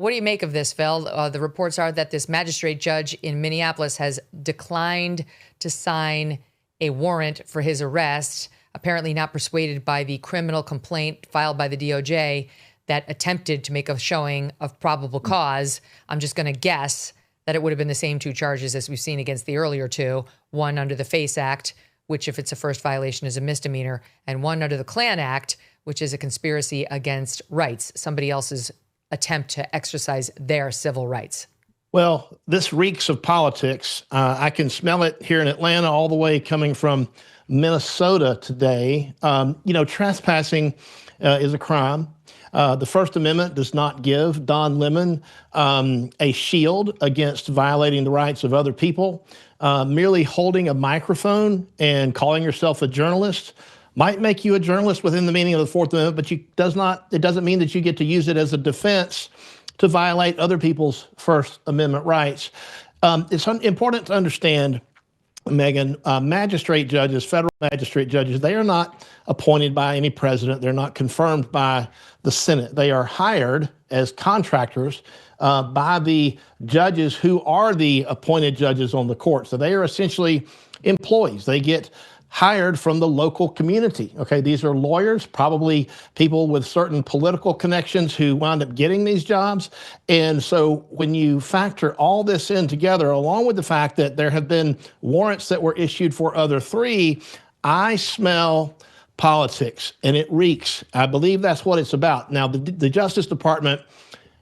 what do you make of this, Phil? The reports are that this magistrate judge in Minneapolis has declined to sign a warrant for his arrest, apparently not persuaded by the criminal complaint filed by the DOJ that attempted to make a showing of probable cause. I'm just going to guess that it would have been the same two charges as we've seen against the earlier two, one under the FACE Act, which if it's a first violation is a misdemeanor, and one under the Klan Act, which is a conspiracy against rights, somebody else's attempt to exercise their civil rights. Well, this reeks of politics. I can smell it here in Atlanta all the way coming from Minnesota today. Trespassing is a crime. The First Amendment does not give Don Lemon a shield against violating the rights of other people. Merely holding a microphone and calling yourself a journalist might make you a journalist within the meaning of the Fourth Amendment, but it doesn't mean that you get to use it as a defense to violate other people's First Amendment rights. It's important to understand, Megyn, magistrate judges, federal magistrate judges, they are not appointed by any president. They're not confirmed by the Senate. They are hired as contractors by the judges who are the appointed judges on the court. So they are essentially employees. They get hired from the local community. Okay, these are lawyers, probably people with certain political connections who wind up getting these jobs. And so when you factor all this in together, along with the fact that there have been warrants that were issued for other three, I smell politics, and it reeks. I believe that's what it's about. Now, the Justice Department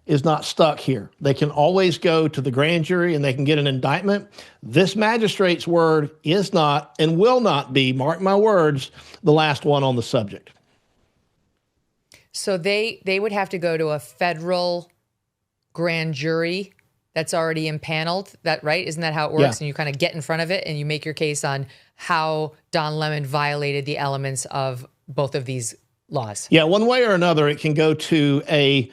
is not stuck here. They can always go to the grand jury and they can get an indictment. This magistrate's word is not and will not be, mark my words, the last one on the subject. So they would have to go to a federal grand jury that's already impaneled, that right? Isn't that how it works? Yeah. And you kind of get in front of it and you make your case on how Don Lemon violated the elements of both of these laws. Yeah, one way or another, it can go to a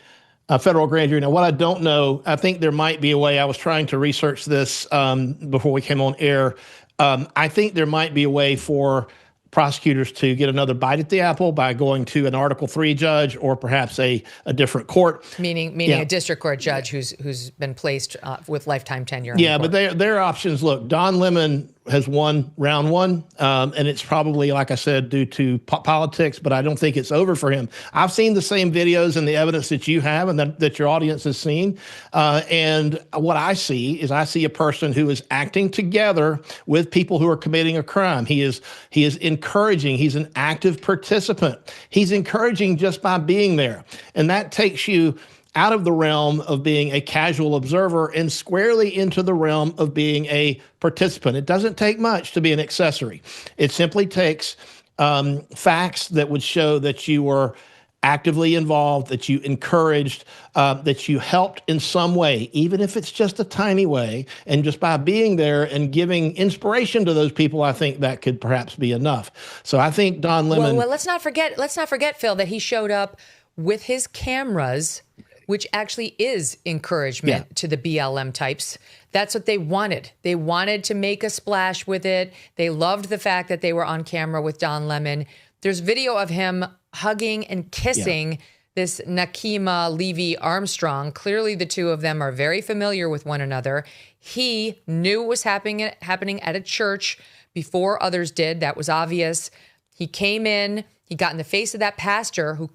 federal grand jury. Now, what I don't know, I think there might be a way. I was trying to research this before we came on air. I think there might be a way for prosecutors to get another bite at the apple by going to an Article III judge or perhaps a different court. Meaning a district court judge who's been placed with lifetime tenure. Yeah, but their options, look, Don Lemon has won round one, and it's probably, like I said, due to politics, but I don't think it's over for him. I've seen the same videos and the evidence that you have and that your audience has seen, and what I see is a person who is acting together with people who are committing a crime. He is encouraging. He's an active participant. He's encouraging just by being there, and that takes you out of the realm of being a casual observer and squarely into the realm of being a participant. It doesn't take much to be an accessory. It simply takes facts that would show that you were actively involved, that you encouraged, that you helped in some way, even if it's just a tiny way. And just by being there and giving inspiration to those people, I think that could perhaps be enough. So I think Don Lemon. Well, let's not forget, Phil, that he showed up with his cameras, which actually is encouragement to the BLM types. That's what they wanted. They wanted to make a splash with it. They loved the fact that they were on camera with Don Lemon. There's video of him hugging and kissing this Nekima Armstrong. Clearly, the two of them are very familiar with one another. He knew what was happening at a church before others did. That was obvious. He came in, he got in the face of that pastor who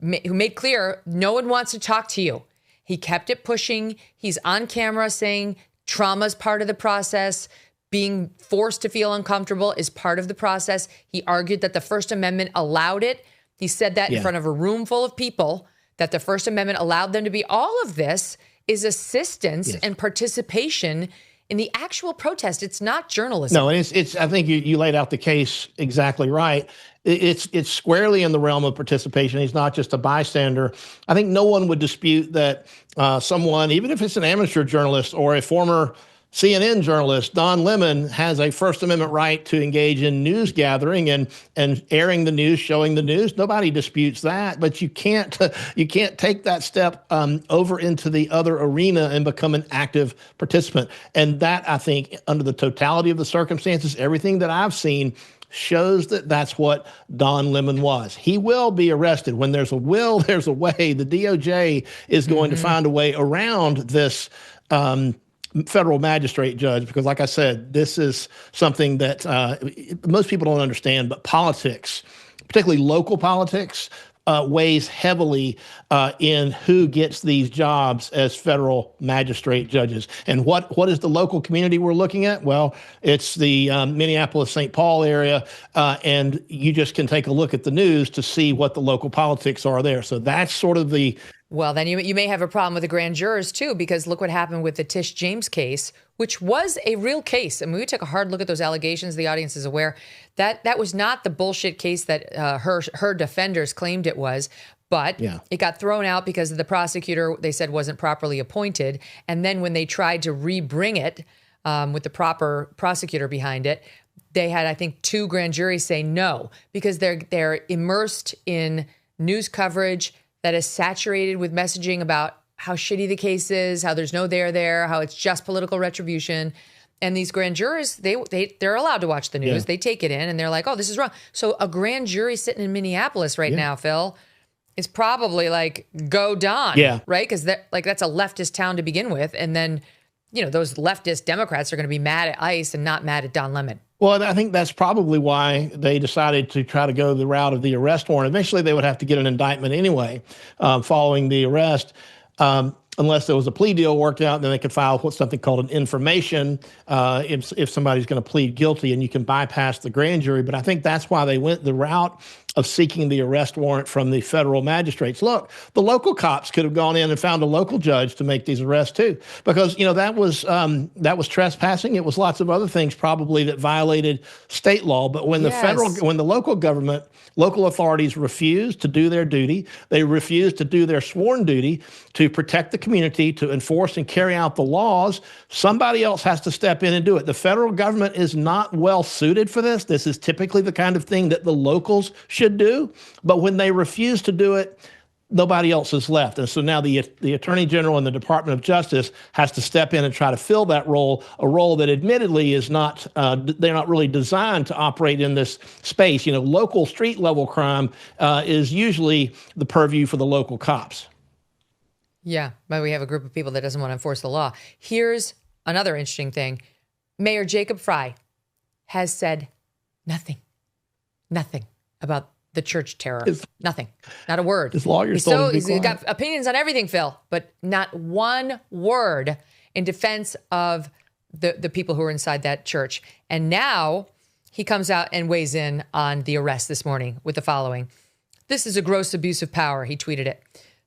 made clear no one wants to talk to you. He kept it pushing. He's on camera saying trauma is part of the process. Being forced to feel uncomfortable is part of the process. He argued that the First Amendment allowed it. He said that in front of a room full of people, that the First Amendment allowed them to be. All of this is assistance and participation in the actual protest. It's not journalism. No, and it's. I think you laid out the case exactly right. It's squarely in the realm of participation. He's not just a bystander. I think no one would dispute that someone, even if it's an amateur journalist or a former CNN journalist, Don Lemon has a First Amendment right to engage in news gathering and airing the news, showing the news. Nobody disputes that, but you can't take that step over into the other arena and become an active participant. And that, I think, under the totality of the circumstances, everything that I've seen shows that that's what Don Lemon was. He will be arrested. When there's a will, there's a way. The DOJ is going to find a way around this federal magistrate judge, because like I said, this is something that most people don't understand, but politics, particularly local politics, weighs heavily in who gets these jobs as federal magistrate judges. And what is the local community we're looking at? Well, it's the Minneapolis-St. Paul area, and you just can take a look at the news to see what the local politics are there. So that's sort of the... Well, then you may have a problem with the grand jurors, too, because look what happened with the Tish James case, which was a real case. I mean, we took a hard look at those allegations. The audience is aware that that was not the bullshit case that her defenders claimed it was. But it got thrown out because the prosecutor, they said, wasn't properly appointed. And then when they tried to rebring it with the proper prosecutor behind it, they had, I think, 2 grand juries say no, because they're immersed in news coverage that is saturated with messaging about how shitty the case is, how there's no there, how it's just political retribution. And these grand jurors, they're allowed to watch the news. They take it in and they're like, oh, this is wrong. So a grand jury sitting in Minneapolis right now, Phil, is probably like, go Don, right? Because that's a leftist town to begin with. And then, those leftist Democrats are going to be mad at ICE and not mad at Don Lemon. Well, I think that's probably why they decided to try to go the route of the arrest warrant. Eventually, they would have to get an indictment anyway following the arrest, unless there was a plea deal worked out. Then they could file what's something called an information if somebody's going to plead guilty, and you can bypass the grand jury. But I think that's why they went the route of seeking the arrest warrant from the federal magistrates. Look, the local cops could have gone in and found a local judge to make these arrests too, because that was trespassing. It was lots of other things probably that violated state law. But when when the local authorities refused to do their duty, they refused to do their sworn duty to protect the community, to enforce and carry out the laws, somebody else has to step in and do it. The federal government is not well suited for this. This is typically the kind of thing that the locals should do. But when they refuse to do it, nobody else is left. And so now the Attorney General and the Department of Justice has to step in and try to fill that role, a role that admittedly is not, they're not really designed to operate in this space. Local street level crime is usually the purview for the local cops. Yeah, but we have a group of people that doesn't want to enforce the law. Here's another interesting thing. Mayor Jacob Frey has said nothing about the church terror. Nothing. Not a word. His lawyers told him to be quiet. He's got opinions on everything, Phil, but not one word in defense of the people who are inside that church. And now he comes out and weighs in on the arrest this morning with the following. "This is a gross abuse of power," he tweeted it.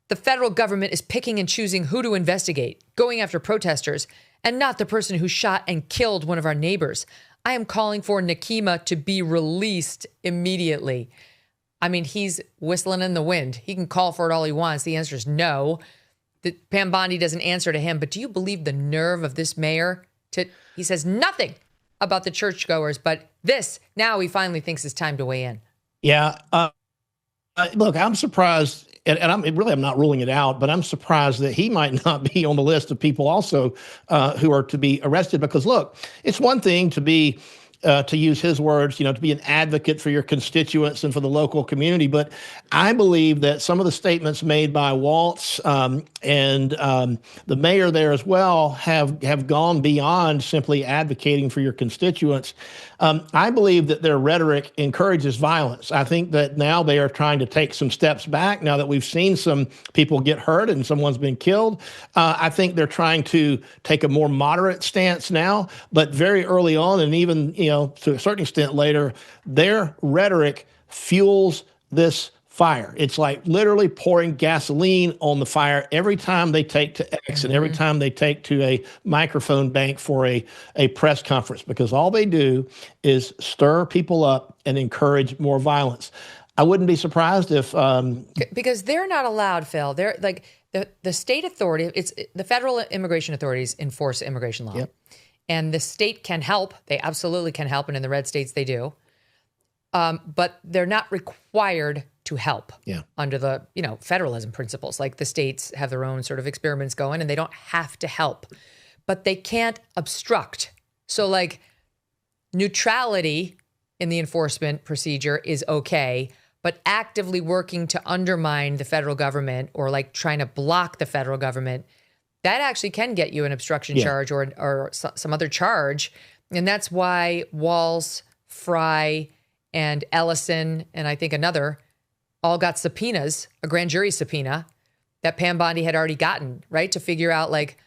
"The federal government is picking and choosing who to investigate, going after protesters, and not the person who shot and killed one of our neighbors. I am calling for Nekima to be released immediately." I mean, he's whistling in the wind. He can call for it all he wants. The answer is no. Pam Bondi doesn't answer to him. But do you believe the nerve of this mayor? He says nothing about the churchgoers, but now he finally thinks it's time to weigh in. Yeah. Look, I'm surprised, and I'm not ruling it out, but I'm surprised that he might not be on the list of people also who are to be arrested. Because look, it's one thing to be, to use his words, to be an advocate for your constituents and for the local community. But I believe that some of the statements made by Waltz and the mayor there as well have gone beyond simply advocating for your constituents. I believe that their rhetoric encourages violence. I think that now they are trying to take some steps back now that we've seen some people get hurt and someone's been killed. I think they're trying to take a more moderate stance now, but very early on, and even, to a certain extent later, their rhetoric fuels this fire. It's like literally pouring gasoline on the fire every time they take to X and every time they take to a microphone bank for a press conference, because all they do is stir people up and encourage more violence. I wouldn't be surprised if... because they're not allowed, Phil. They're like the state authority, it's the federal immigration authorities enforce immigration law. Yep. And the state can help. They absolutely can help. And in the red states, they do. But they're not required to help under the, federalism principles. Like the states have their own sort of experiments going and they don't have to help, but they can't obstruct. So like neutrality in the enforcement procedure is okay, but actively working to undermine the federal government or like trying to block the federal government, that actually can get you an obstruction charge or some other charge. And that's why Walz, Frey, and Ellison, and I think another, all got subpoenas, a grand jury subpoena that Pam Bondi had already gotten, right? To figure out, like,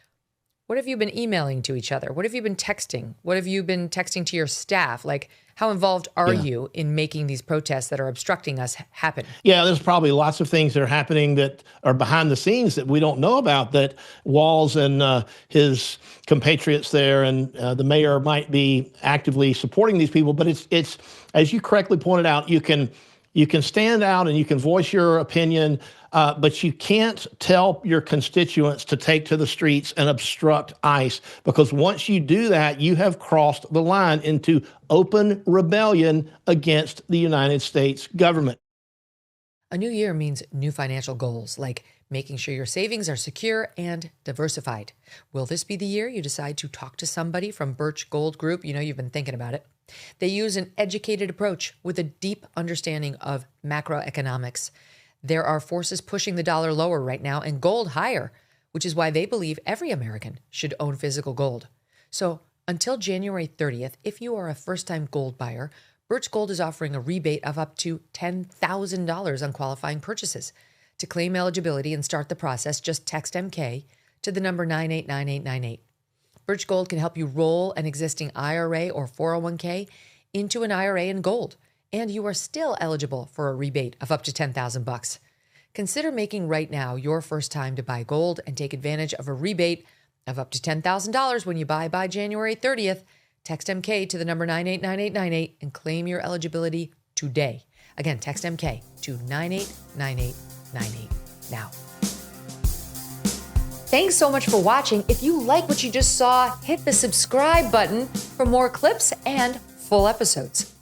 what have you been emailing to each other? What have you been texting? What have you been texting to your staff? Like, how involved are you in making these protests that are obstructing us happen? Yeah, there's probably lots of things that are happening that are behind the scenes that we don't know about, that Walz and his compatriots there and the mayor might be actively supporting these people. But it's as you correctly pointed out, you can stand out and you can voice your opinion, but you can't tell your constituents to take to the streets and obstruct ICE, because once you do that, you have crossed the line into open rebellion against the United States government. A new year means new financial goals, like making sure your savings are secure and diversified. Will this be the year you decide to talk to somebody from Birch Gold Group? You know, you've been thinking about it. They use an educated approach with a deep understanding of macroeconomics. There are forces pushing the dollar lower right now and gold higher, which is why they believe every American should own physical gold. So until January 30th, if you are a first-time gold buyer, Birch Gold is offering a rebate of up to $10,000 on qualifying purchases. To claim eligibility and start the process, just text MK to the number 989898. Birch Gold can help you roll an existing IRA or 401k into an IRA in gold, and you are still eligible for a rebate of up to $10,000. Consider making right now your first time to buy gold and take advantage of a rebate of up to $10,000 when you buy by January 30th. Text MK to the number 989898 and claim your eligibility today. Again, text MK to 989898 now. Thanks so much for watching. If you like what you just saw, hit the subscribe button for more clips and full episodes.